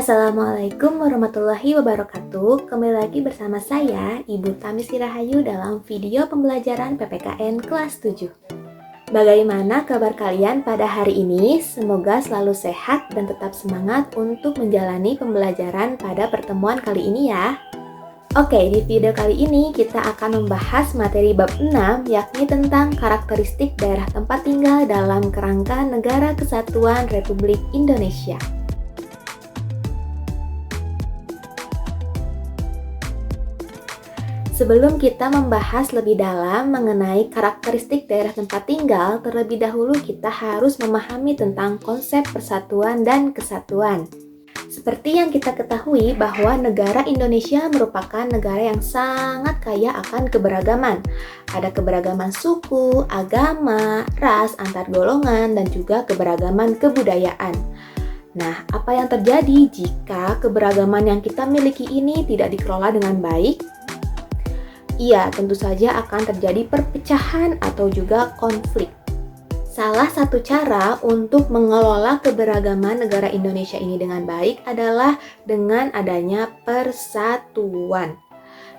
Assalamualaikum warahmatullahi wabarakatuh. Kembali lagi bersama saya, Ibu Tamisri Rahayu dalam video pembelajaran PPKN kelas 7. Bagaimana kabar kalian pada hari ini? Semoga selalu sehat dan tetap semangat untuk menjalani pembelajaran pada pertemuan kali ini ya. Oke, di video kali ini kita akan membahas materi bab 6, yakni tentang karakteristik daerah tempat tinggal dalam kerangka Negara Kesatuan Republik Indonesia. Sebelum kita membahas lebih dalam mengenai karakteristik daerah tempat tinggal, terlebih dahulu kita harus memahami tentang konsep persatuan dan kesatuan. Seperti yang kita ketahui bahwa negara Indonesia merupakan negara yang sangat kaya akan keberagaman. Ada keberagaman suku, agama, ras, antar golongan, dan juga keberagaman kebudayaan. Nah, apa yang terjadi jika keberagaman yang kita miliki ini tidak dikelola dengan baik? Iya, tentu saja akan terjadi perpecahan atau juga konflik. Salah satu cara untuk mengelola keberagaman negara Indonesia ini dengan baik adalah dengan adanya persatuan.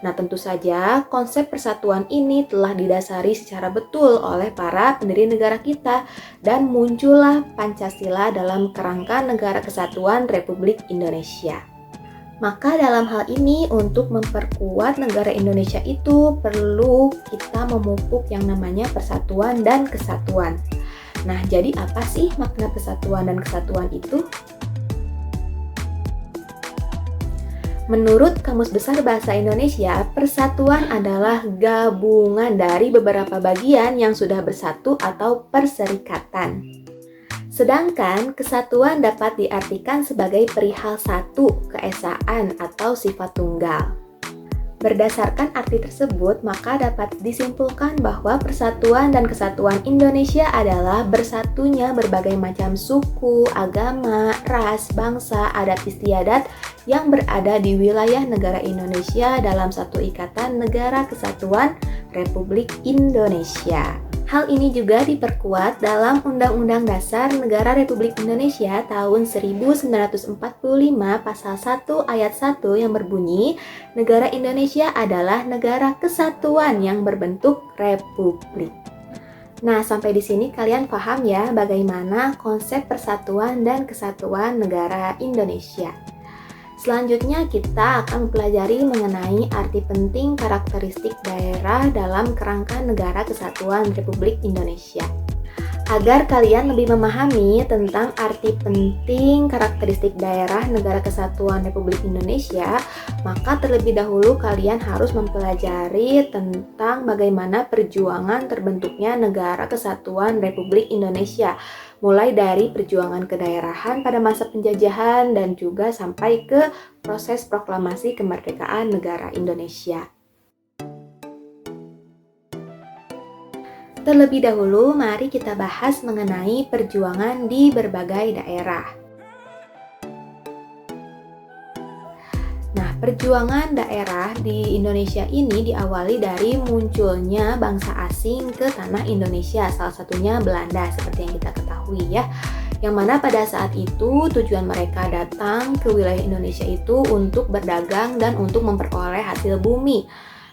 Nah, tentu saja konsep persatuan ini telah didasari secara betul oleh para pendiri negara kita dan muncullah Pancasila dalam kerangka Negara Kesatuan Republik Indonesia. Maka dalam hal ini untuk memperkuat negara Indonesia itu perlu kita memupuk yang namanya persatuan dan kesatuan. Nah, jadi apa sih makna persatuan dan kesatuan itu? Menurut Kamus Besar Bahasa Indonesia, persatuan adalah gabungan dari beberapa bagian yang sudah bersatu atau perserikatan. Sedangkan kesatuan dapat diartikan sebagai perihal satu, keesaan, atau sifat tunggal. Berdasarkan arti tersebut, maka dapat disimpulkan bahwa persatuan dan kesatuan Indonesia adalah bersatunya berbagai macam suku, agama, ras, bangsa, adat istiadat yang berada di wilayah negara Indonesia dalam satu ikatan Negara Kesatuan Republik Indonesia. Hal ini juga diperkuat dalam Undang-Undang Dasar Negara Republik Indonesia tahun 1945 pasal 1 ayat 1 yang berbunyi, negara Indonesia adalah negara kesatuan yang berbentuk republik. Nah, sampai di sini kalian paham ya bagaimana konsep persatuan dan kesatuan negara Indonesia. Selanjutnya kita akan mempelajari mengenai arti penting karakteristik daerah dalam kerangka Negara Kesatuan Republik Indonesia. Agar kalian lebih memahami tentang arti penting karakteristik daerah Negara Kesatuan Republik Indonesia, maka terlebih dahulu kalian harus mempelajari tentang bagaimana perjuangan terbentuknya Negara Kesatuan Republik Indonesia, mulai dari perjuangan kedaerahan pada masa penjajahan dan juga sampai ke proses proklamasi kemerdekaan negara Indonesia. Terlebih dahulu, mari kita bahas mengenai perjuangan di berbagai daerah. Nah, perjuangan daerah di Indonesia ini diawali dari munculnya bangsa asing ke tanah Indonesia, salah satunya Belanda seperti yang kita ketahui ya. Yang mana pada saat itu tujuan mereka datang ke wilayah Indonesia itu untuk berdagang dan untuk memperoleh hasil bumi.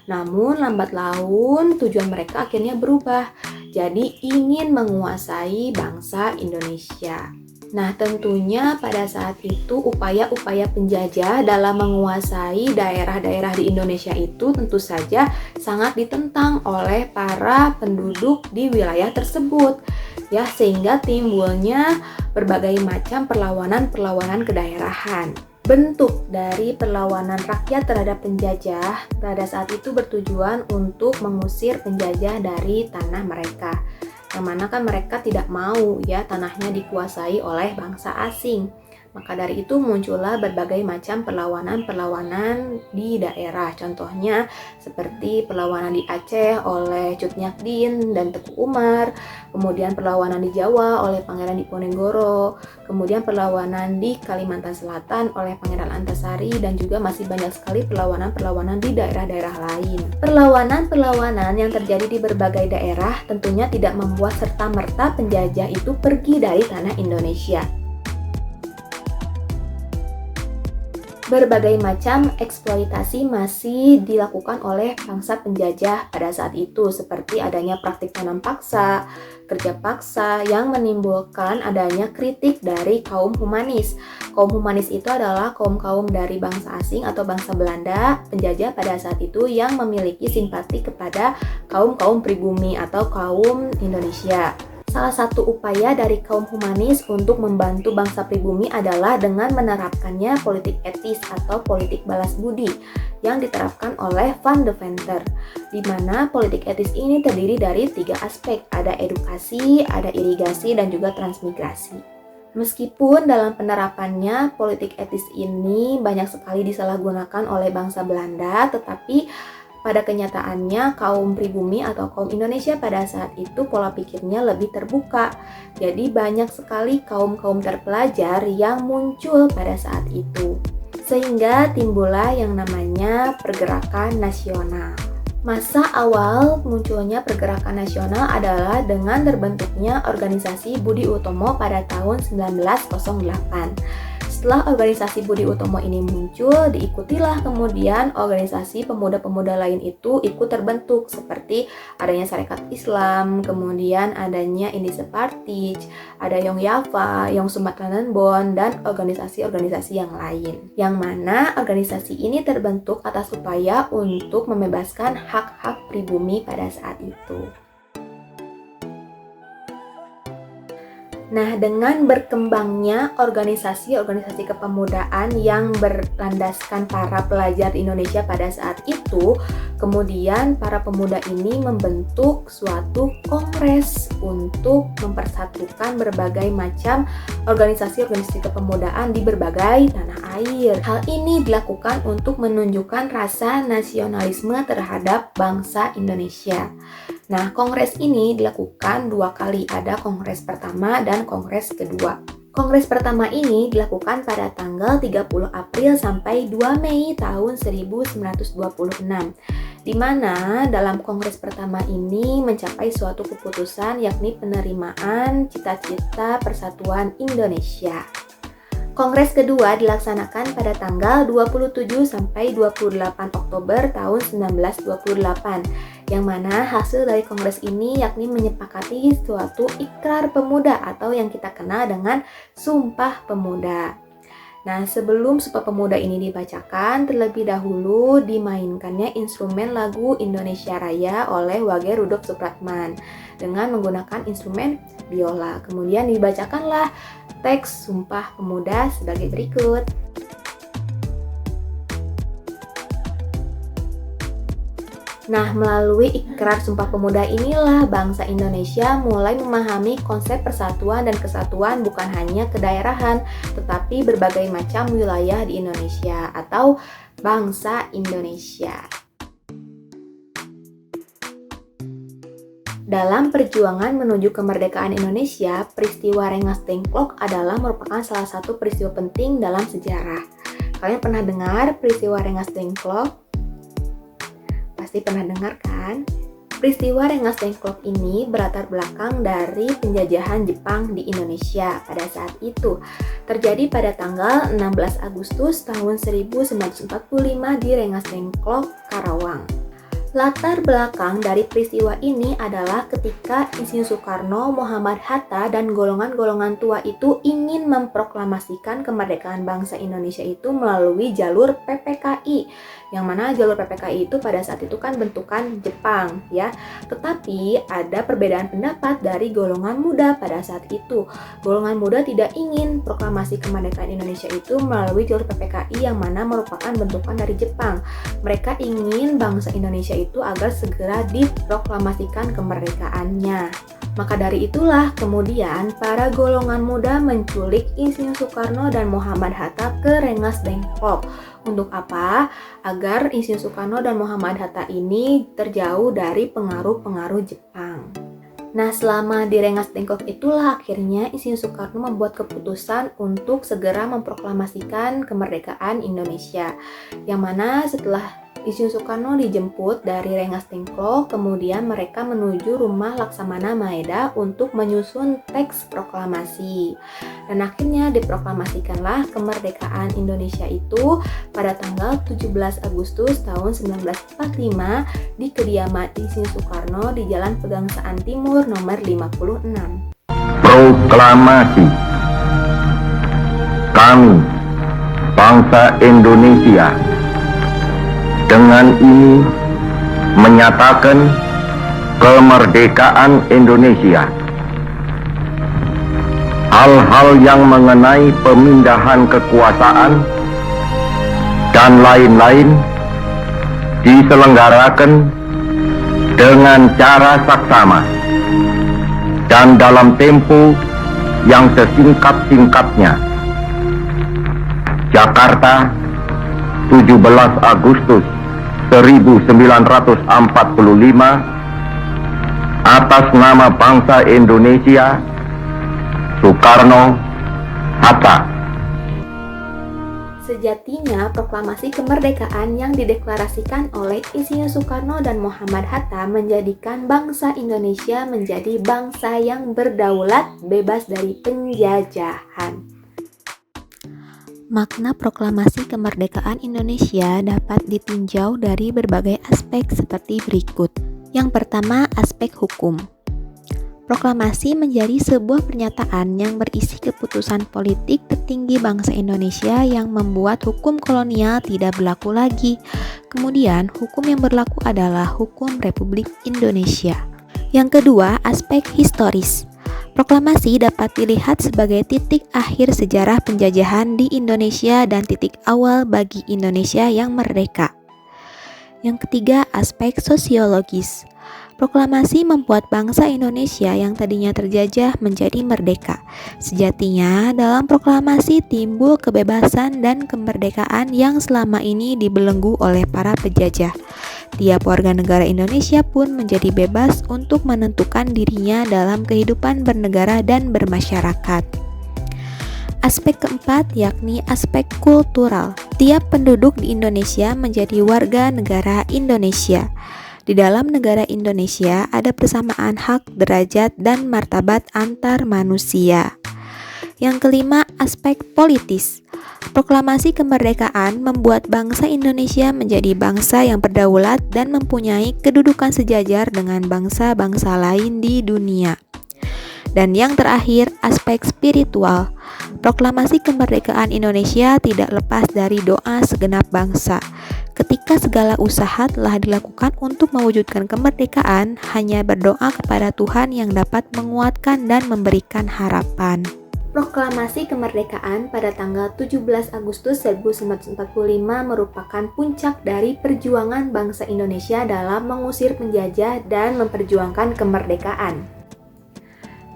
Namun lambat laun tujuan mereka akhirnya berubah, jadi ingin menguasai bangsa Indonesia. Nah, tentunya pada saat itu upaya-upaya penjajah dalam menguasai daerah-daerah di Indonesia itu tentu saja sangat ditentang oleh para penduduk di wilayah tersebut. Ya, sehingga timbulnya berbagai macam perlawanan-perlawanan kedaerahan. Bentuk dari perlawanan rakyat terhadap penjajah pada saat itu bertujuan untuk mengusir penjajah dari tanah mereka. Yang mana kan mereka tidak mau ya tanahnya dikuasai oleh bangsa asing. Maka dari itu muncullah berbagai macam perlawanan-perlawanan di daerah. Contohnya seperti perlawanan di Aceh oleh Cut Nyak Dien dan Teku Umar, kemudian perlawanan di Jawa oleh Pangeran Diponegoro, kemudian perlawanan di Kalimantan Selatan oleh Pangeran Antasari, dan juga masih banyak sekali perlawanan-perlawanan di daerah-daerah lain. Perlawanan-perlawanan yang terjadi di berbagai daerah tentunya tidak membuat serta-merta penjajah itu pergi dari tanah Indonesia. Berbagai macam eksploitasi masih dilakukan oleh bangsa penjajah pada saat itu, seperti adanya praktik tanam paksa, kerja paksa yang menimbulkan adanya kritik dari kaum humanis. Kaum humanis itu adalah kaum-kaum dari bangsa asing atau bangsa Belanda penjajah pada saat itu yang memiliki simpati kepada kaum-kaum pribumi atau kaum Indonesia. Salah satu upaya dari kaum humanis untuk membantu bangsa pribumi adalah dengan menerapkannya politik etis atau politik balas budi yang diterapkan oleh Van Deventer, di mana politik etis ini terdiri dari 3 aspek, ada edukasi, ada irigasi, dan juga transmigrasi. Meskipun dalam penerapannya politik etis ini banyak sekali disalahgunakan oleh bangsa Belanda, tetapi pada kenyataannya, kaum pribumi atau kaum Indonesia pada saat itu pola pikirnya lebih terbuka. Jadi banyak sekali kaum-kaum terpelajar yang muncul pada saat itu. Sehingga timbullah yang namanya pergerakan nasional. Masa awal munculnya pergerakan nasional adalah dengan terbentuknya organisasi Budi Utomo pada tahun 1908. Setelah organisasi Budi Utomo ini muncul, diikutilah kemudian organisasi pemuda-pemuda lain itu ikut terbentuk, seperti adanya Sarekat Islam, kemudian adanya Indische Partij, ada Young Java, Young Sumatranenbond, dan organisasi-organisasi yang lain. Yang mana organisasi ini terbentuk atas upaya untuk membebaskan hak-hak pribumi pada saat itu. Nah, dengan berkembangnya organisasi-organisasi kepemudaan yang berlandaskan para pelajar di Indonesia pada saat itu, kemudian para pemuda ini membentuk suatu kongres untuk mempersatukan berbagai macam organisasi-organisasi kepemudaan di berbagai tanah air. Hal ini dilakukan untuk menunjukkan rasa nasionalisme terhadap bangsa Indonesia. Nah, kongres ini dilakukan 2 kali, ada kongres pertama dan kongres kedua. Kongres pertama ini dilakukan pada tanggal 30 April sampai 2 Mei tahun 1926, di mana dalam kongres pertama ini mencapai suatu keputusan yakni penerimaan cita-cita persatuan Indonesia. Kongres kedua dilaksanakan pada tanggal 27 sampai 28 Oktober tahun 1928, yang mana hasil dari kongres ini yakni menyepakati suatu ikrar pemuda atau yang kita kenal dengan Sumpah Pemuda. Nah, sebelum Sumpah Pemuda ini dibacakan, terlebih dahulu dimainkannya instrumen lagu Indonesia Raya oleh Wage Rudolf Supratman dengan menggunakan instrumen biola. Kemudian dibacakanlah teks Sumpah Pemuda sebagai berikut. Nah, melalui ikrar Sumpah Pemuda inilah bangsa Indonesia mulai memahami konsep persatuan dan kesatuan bukan hanya kedaerahan, tetapi berbagai macam wilayah di Indonesia atau bangsa Indonesia. Dalam perjuangan menuju kemerdekaan Indonesia, peristiwa Rengas Dengklok adalah merupakan salah satu peristiwa penting dalam sejarah. Kalian pernah dengar peristiwa Rengas Dengklok? Pasti pernah dengar kan? Peristiwa Rengas Dengklok ini berlatar belakang dari penjajahan Jepang di Indonesia pada saat itu. Terjadi pada tanggal 16 Agustus tahun 1945 di Rengas Dengklok, Karawang. Latar belakang dari peristiwa ini adalah ketika Insinyur Soekarno, Muhammad Hatta, dan golongan-golongan tua itu ingin memproklamasikan kemerdekaan bangsa Indonesia itu melalui jalur PPKI, yang mana jalur PPKI itu pada saat itu kan bentukan Jepang ya. Tetapi ada perbedaan pendapat dari golongan muda pada saat itu. Golongan muda tidak ingin proklamasi kemerdekaan Indonesia itu melalui jalur PPKI yang mana merupakan bentukan dari Jepang. Mereka ingin bangsa Indonesia itu agar segera diproklamasikan kemerdekaannya. Maka dari itulah kemudian para golongan muda menculik Insinyur Soekarno dan Muhammad Hatta ke Rengas Dengklok. Untuk apa? Agar Insinyur Soekarno dan Muhammad Hatta ini terjauh dari pengaruh-pengaruh Jepang. Nah, selama di Rengas Dengklok itulah akhirnya Insinyur Soekarno membuat keputusan untuk segera memproklamasikan kemerdekaan Indonesia. Yang mana setelah Insinyur Soekarno dijemput dari Rengas Dengklok, kemudian mereka menuju rumah Laksamana Maeda untuk menyusun teks proklamasi. Dan akhirnya diproklamasikanlah kemerdekaan Indonesia itu pada tanggal 17 Agustus tahun 1945 di kediaman Insinyur Soekarno di Jalan Pegangsaan Timur nomor 56. Proklamasi. Kami, bangsa Indonesia, dengan ini menyatakan kemerdekaan Indonesia. Hal-hal yang mengenai pemindahan kekuasaan dan lain-lain diselenggarakan dengan cara saksama dan dalam tempo yang sesingkat-singkatnya. Jakarta, 17 Agustus 1945, atas nama bangsa Indonesia, Soekarno Hatta. Sejatinya, proklamasi kemerdekaan yang dideklarasikan oleh Insinyur Soekarno dan Muhammad Hatta menjadikan bangsa Indonesia menjadi bangsa yang berdaulat, bebas dari penjajahan. Makna proklamasi kemerdekaan Indonesia dapat ditinjau dari berbagai aspek seperti berikut. Yang pertama, aspek hukum. Proklamasi menjadi sebuah pernyataan yang berisi keputusan politik tertinggi bangsa Indonesia yang membuat hukum kolonial tidak berlaku lagi. Kemudian, hukum yang berlaku adalah hukum Republik Indonesia. Yang kedua, aspek historis. Proklamasi dapat dilihat sebagai titik akhir sejarah penjajahan di Indonesia dan titik awal bagi Indonesia yang merdeka. Yang ketiga, aspek sosiologis. Proklamasi membuat bangsa Indonesia yang tadinya terjajah menjadi merdeka. Sejatinya, dalam proklamasi timbul kebebasan dan kemerdekaan yang selama ini dibelenggu oleh para penjajah. Tiap warga negara Indonesia pun menjadi bebas untuk menentukan dirinya dalam kehidupan bernegara dan bermasyarakat. Aspek keempat yakni aspek kultural. Tiap penduduk di Indonesia menjadi warga negara Indonesia. Di dalam negara Indonesia ada persamaan hak, derajat, dan martabat antar manusia. Yang kelima, aspek politis. Proklamasi kemerdekaan membuat bangsa Indonesia menjadi bangsa yang berdaulat dan mempunyai kedudukan sejajar dengan bangsa-bangsa lain di dunia. Dan yang terakhir, aspek spiritual. Proklamasi kemerdekaan Indonesia tidak lepas dari doa segenap bangsa. Ketika segala usaha telah dilakukan untuk mewujudkan kemerdekaan, hanya berdoa kepada Tuhan yang dapat menguatkan dan memberikan harapan. Proklamasi kemerdekaan pada tanggal 17 Agustus 1945 merupakan puncak dari perjuangan bangsa Indonesia dalam mengusir penjajah dan memperjuangkan kemerdekaan.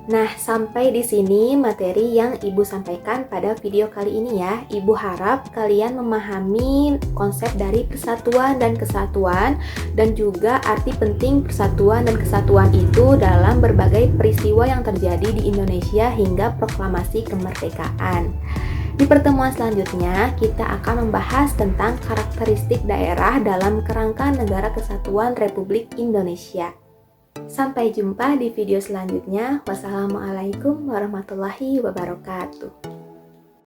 Nah, sampai di sini materi yang Ibu sampaikan pada video kali ini ya. Ibu harap kalian memahami konsep dari persatuan dan kesatuan dan juga arti penting persatuan dan kesatuan itu dalam berbagai peristiwa yang terjadi di Indonesia hingga proklamasi kemerdekaan. Di pertemuan selanjutnya, kita akan membahas tentang karakteristik daerah dalam kerangka Negara Kesatuan Republik Indonesia. Sampai jumpa di video selanjutnya. Wassalamualaikum warahmatullahi wabarakatuh.